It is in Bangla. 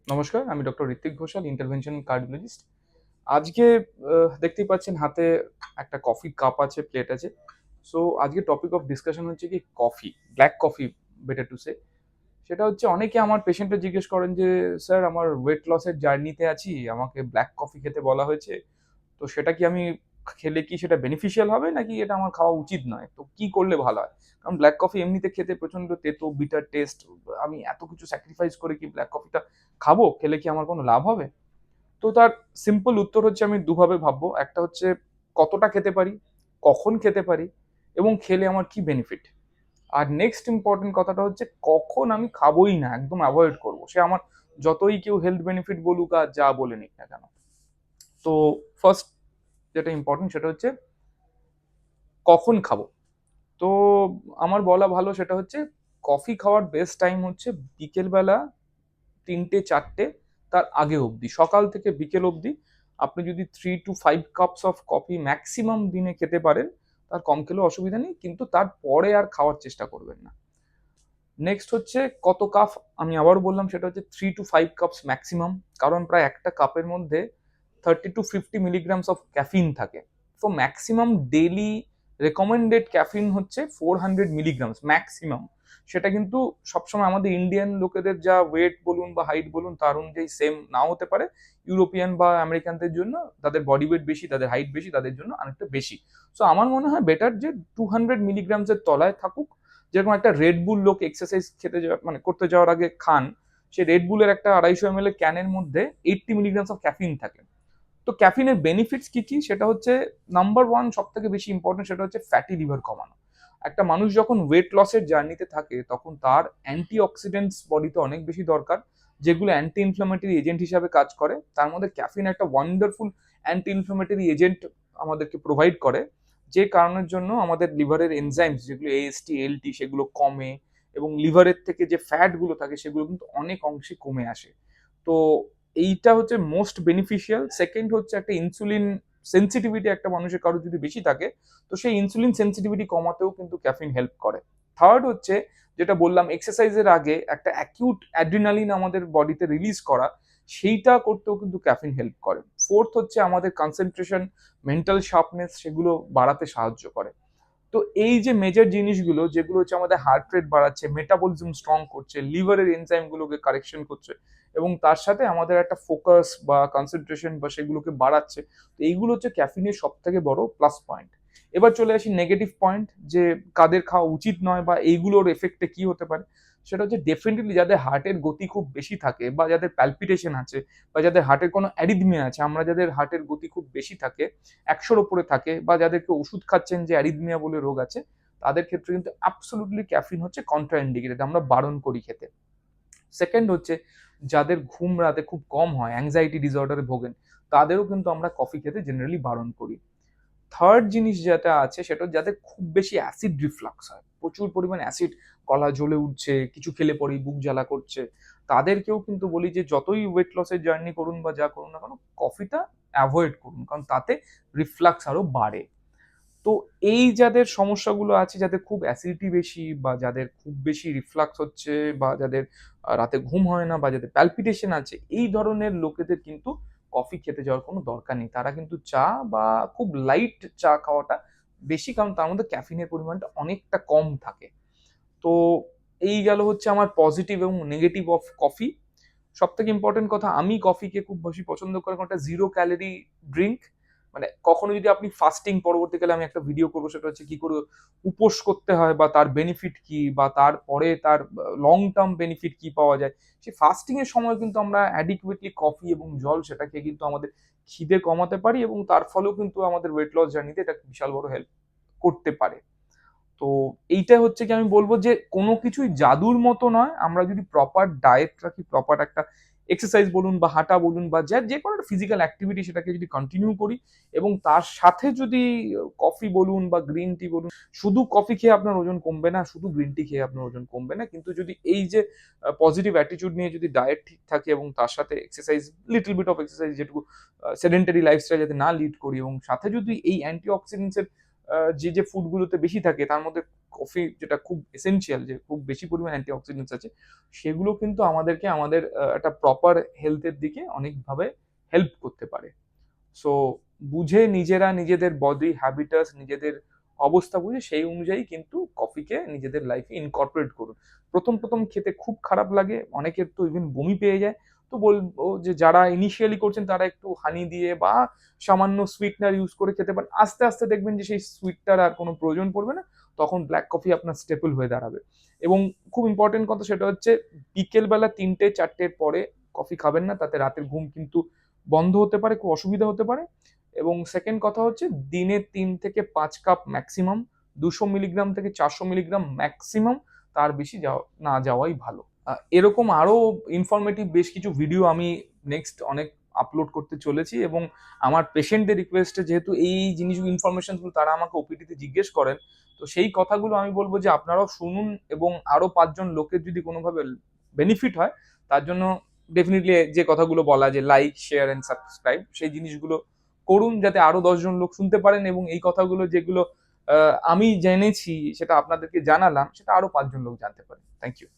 নমস্কার, আমি doctor Ritwik Ghoshal, intervention cardiologist. আজকে দেখতেই পাচ্ছেন হাতে একটা কফি কাপ আছে, প্লেট আছে। সো আজকে টপিক অফ ডিসকাশন হচ্ছে কি coffee, black coffee, better to say. সেটা হচ্ছে অনেকে আমার পেশেন্টরা জিজ্ঞেস করেন যে স্যার আমার ওয়েট লসের জার্নিতে আছি, আমাকে ব্ল্যাক কফি খেতে বলা হয়েছে, তো সেটা কি আমি খেলে কি সেটা বেনিফিশিয়াল হবে নাকি এটা আমার খাওয়া উচিত নয়, তো কি করলে ভালো হয়? কারণ ব্ল্যাক কফি এমনিতে খেতে প্রচন্ড তেতো, বিটার টেস্ট। আমি এত কিছু স্যাক্রিফাইস করে কি ব্ল্যাক কফিটা খাবো? খেলে কি আমার কোনো লাভ হবে? তো তার সিম্পল উত্তর হচ্ছে আমি দুভাবে ভাববো। একটা হচ্ছে কতটা খেতে পারি, কখন খেতে পারি, এবং খেলে আমার কি বেনিফিট। আর নেক্সট ইম্পর্টেন্ট কথাটা হচ্ছে কখন আমি খাবোই না, একদম অ্যাভয়েড করবো, সে আমার যতই কেউ হেলথ বেনিফিট বলুক আর যা বলে নিক না কেন। তো ফার্স্ট যেটা ইম্পর্টেন্ট সেটা হচ্ছে কখন খাবো। তো আমার বলা ভালো সেটা হচ্ছে কফি খাওয়ার বেস্ট টাইম হচ্ছে বিকেলবেলা 3টে 4টে, তার আগে অবধি, সকাল থেকে বিকেল অবধি। আপনি যদি 3 to 5 cups of coffee maximum দিনে খেতে পারেন, তার কম খেলেও অসুবিধা নেই, কিন্তু তারপরে আর খাওয়ার চেষ্টা করবেন না। নেক্সট হচ্ছে কত কাপ, আমি আবার বললাম সেটা হচ্ছে 3 to 5 কাপস ম্যাক্সিমাম। কারণ প্রায় একটা কাপের মধ্যে 30 to 50 মিলিগ্রামস অফ ক্যাফিন থাকে। তো ম্যাক্সিমাম ডেইলি রেকমেন্ডেড ক্যাফিন হচ্ছে 400 মিলিগ্রামস ম্যাক্সিমাম। সেটা কিন্তু সবসময় আমাদের ইন্ডিয়ান লোকেদের যা ওয়েট বলুন বা হাইট বলুন তার অনুযায়ী সেম নাও হতে পারে। ইউরোপিয়ান বা আমেরিকানদের জন্য তাদের বডি ওয়েট বেশি, তাদের হাইট বেশি, তাদের জন্য অনেকটা বেশি। সো আমার মনে হয় বেটার যে 200 মিলিগ্রামসের তলায় থাকুক। যেরকম একটা রেড বুল লোক এক্সারসাইজ খেতে যাওয়া মানে করতে যাওয়ার আগে খান, সেই রেড বুলের একটা 250 ml ক্যানের মধ্যে 80 মিলিগ্রামস অফ ক্যাফিন থাকে। তো ক্যাফিনের বেনিফিটস কি কি সেটা হচ্ছে নাম্বার ওয়ান, সব থেকে বেশি ইম্পর্টেন্ট, সেটা হচ্ছে ফ্যাটি লিভার কমানো। একটা মানুষ যখন ওয়েট লসের জার্নিতে থাকে তখন তার অ্যান্টি অক্সিডেন্টস বডিতে অনেক বেশি দরকার, যেগুলো অ্যান্টি ইনফ্লামেটরি এজেন্ট হিসাবে কাজ করে। তার মধ্যে ক্যাফিন একটা ওয়ান্ডারফুল অ্যান্টি ইনফ্লামেটরি এজেন্ট আমাদেরকে প্রোভাইড করে, যে কারণের জন্য আমাদের লিভারের এনজাইমস যেগুলো এএসটি এলটি সেগুলো কমে, এবং লিভারের থেকে যে ফ্যাটগুলো থাকে সেগুলো কিন্তু অনেক অংশে কমে আসে। তো এইটা হচ্ছে মোস্ট বেনিফিশিয়াল। সেকেন্ড হচ্ছে একটা ইনসুলিন সেন্সিটিভিটি একটা মানুষের কারো যদি বেশি থাকে, তো সেই ইনসুলিন সেন্সিটিভিটি কমাতেও কিন্তু ক্যাফিন হেল্প করে। থার্ড হচ্ছে যেটা বললাম, এক্সারসাইজের আগে একটা অ্যাকিউট অ্যাড্রিনালিন আমাদের বডিতে রিলিজ করা, সেইটা করতেও কিন্তু ক্যাফিন হেল্প করে। ফোর্থ হচ্ছে আমাদের কনসেন্ট্রেশন, মেন্টাল শার্পনেস সেগুলো বাড়াতে সাহায্য করে। তো এই যে মেজর জিনিসগুলো যেগুলো হচ্ছে আমাদের হার্ট রেট বাড়াচ্ছে, মেটাবলিজম স্ট্রং করছে, লিভারের এনজাইম গুলোকে কারেকশন করছে, এবং তার সাথে আমাদের একটা ফোকাস বা কনসেন্ট্রেশন বা সেগুলোকে বাড়াচ্ছে। তো এইগুলো হচ্ছে ক্যাফিনের সব থেকে বড় প্লাস পয়েন্ট। এবার চলে আসি নেগেটিভ পয়েন্ট, যে কাদের খাওয়া উচিত নয় বা এইগুলোর এফেক্টে কি হতে পারে। সেটা হচ্ছে ডেফিনেটলি যাদের হার্টের গতি খুব বেশি থাকে, বা যাদের প্যালপিটেশন আছে, বা যাদের হার্টের কোনো অ্যারিথমিয়া আছে, আমরা যাদের হার্টের গতি খুব বেশি থাকে, 100-র উপরে থাকে, বা যাদেরকে ওষুধ খাচ্ছেন যে অ্যারিথমিয়া বলে রোগ আছে, তাদের ক্ষেত্রে কিন্তু অ্যাবসলুটলি ক্যাফিন হচ্ছে কন্ট্রা ইন্ডিকেটেড, আমরা বারণ করি খেতে। সেকেন্ড হচ্ছে যাদের ঘুম রাতে খুব কম হয়, অ্যাংজাইটি ডিসঅর্ডারে ভোগেন, তাদেরও কিন্তু আমরা কফি খেতে জেনারেলি বারণ করি। থার্ড জিনিস যেটা আছে সেটা যাদের খুব বেশি অ্যাসিড রিফ্লাক্স হয়, প্রচুর পরিমাণ অ্যাসিড, গলা জ্বলে উঠছে, কিছু খেলে পরেই বুক জ্বালা করছে, তাদেরকেও কিন্তু বলি যে যতই ওয়েট লসের জার্নি করুন বা যা করুন না কেন, কফিটা অ্যাভয়েড করুন, কারণ তাতে রিফ্লাক্স আরো বাড়ে। তো এই যাদের সমস্যাগুলো আছে, যাদের খুব অ্যাসিডিটি বেশি, বা যাদের খুব বেশি রিফ্লাক্স হচ্ছে, বা যাদের রাতে ঘুম হয় না, বা যাদের প্যালপিটেশন আছে, এই ধরনের লোকেদের কিন্তু কফি খেতে যাওয়ার কোনো দরকার নেই। তারা কিন্তু চা বা খুব লাইট চা খাওয়াটা বেশি, কারণ তার মধ্যে ক্যাফিনের পরিমাণটা অনেকটা কম থাকে। তো এই গেল হচ্ছে আমার পজিটিভ এবং নেগেটিভ অফ কফি। সব থেকে ইম্পর্টেন্ট কথা, আমি কফিকে খুব বেশি পছন্দ করি, কারণ একটা 0 ক্যালোরি ড্রিঙ্ক। মানে কখনো যদি আপনি ফাস্টিং, পরবর্তীকালে আমি একটা ভিডিও করবো সেটা হচ্ছে কি করে উপোস করতে হয়, বা তার বেনিফিট কি, বা তারপরে তার লং টার্ম বেনিফিট কি পাওয়া যায়। সেই ফাস্টিং এর সময় কিন্তু আমরা অ্যাডিকুয়েটলি কফি এবং জল সেটা খেয়ে কিন্তু আমাদের খিদে কমাতে পারি, এবং তার ফলেও কিন্তু আমাদের ওয়েট লস জার্নিতে এটা বিশাল বড় হেল্প করতে পারে। তো এইটা হচ্ছে কি আমি বলবো যে কোনো কিছুই জাদুর মতো নয়, আমরা যদি প্রপার ডায়েট রাখি, প্রপার একটা এক্সারসাইজ বলুন বা হাঁটা বলুন বা যা যে কোনো একটা ফিজিক্যাল অ্যাক্টিভিটি সেটাকে যদি কন্টিনিউ করি, এবং তার সাথে যদি কফি বলুন বা গ্রিন টি বলুন, শুধু কফি খেয়ে আপনার ওজন কমবে না, শুধু গ্রিন টি খেয়ে আপনার ওজন কমবে না, কিন্তু যদি এই যে পজিটিভ অ্যাটিটিউড নিয়ে যদি ডায়েট ঠিক থাকে, এবং তার সাথে exercise, little bit of exercise, যেটুকু সেডেন্টারি লাইফস্টাইল যাতে না লিড করি, এবং সাথে যদি এই অ্যান্টি অক্সিডেন্টস যে যে ফুডগুলোতে বেশি থাকে তার মধ্যে কফি যেটা খুব এসেনশিয়াল, যে খুব বেশি পরিমাণ অ্যান্টিঅক্সিডেন্টস আছে, সেগুলো কিন্তু আমাদেরকে আমাদের একটা প্রপার হেলথের দিকে অনেকভাবে হেল্প করতে পারে। সো বুঝে নিজেরা নিজেদের বডি হ্যাবিটাস, নিজেদের অবস্থা বুঝে সেই অনুযায়ী কিন্তু কফিকে নিজেদের লাইফে ইনকর্পোরেট করুন। প্রথম প্রথম খেতে খুব খারাপ লাগে, অনেকের তো ইভেন বমি পেয়ে যায়। তো বলবো যে যারা ইনিশিয়ালি করছেন তারা একটু হানি দিয়ে বা সামান্য সুইটনার ইউজ করে খেতে পারেন। আস্তে আস্তে দেখবেন যে সেই সুইটটার আর কোনো প্রয়োজন পড়বে না, তখন ব্ল্যাক কফি আপনার স্টেপল হয়ে দাঁড়াবে। এবং খুব ইম্পর্টেন্ট কথা সেটা হচ্ছে বিকেলবেলা 3টে 4টের পরে কফি খাবেন না, তাতে রাতের ঘুম কিন্তু বন্ধ হতে পারে, খুব অসুবিধা হতে পারে। এবং সেকেন্ড কথা হচ্ছে দিনে 3 থেকে 5 কাপ ম্যাক্সিমাম, 200 মিলিগ্রাম থেকে 400 মিলিগ্রাম ম্যাক্সিমাম, তার বেশি না যাওয়াই ভালো। এরকম আরো ইনফরমেটিভ বেশ কিছু ভিডিও আমি নেক্সট অনেক আপলোড করতে চলেছি, এবং আমার পেশেন্টদের রিকোয়েস্টে যেহেতু এই জিনিসগুলো ইনফরমেশনগুলো তারা আমাকে ওপিডিতে জিজ্ঞেস করেন, তো সেই কথাগুলো আমি বলবো যে আপনারাও শুনুন, এবং আরো 5জন লোকের যদি কোনোভাবে বেনিফিট হয় তার জন্য ডেফিনেটলি যে কথাগুলো বলা, যে লাইক শেয়ার এন্ড সাবস্ক্রাইব, সেই জিনিসগুলো করুন যাতে আরো 10জন লোক শুনতে পারেন, এবং এই কথাগুলো যেগুলো আমি জেনেছি সেটা আপনাদেরকে জানালাম, সেটা আরো 5জন লোক জানতে পারেন। Thank you.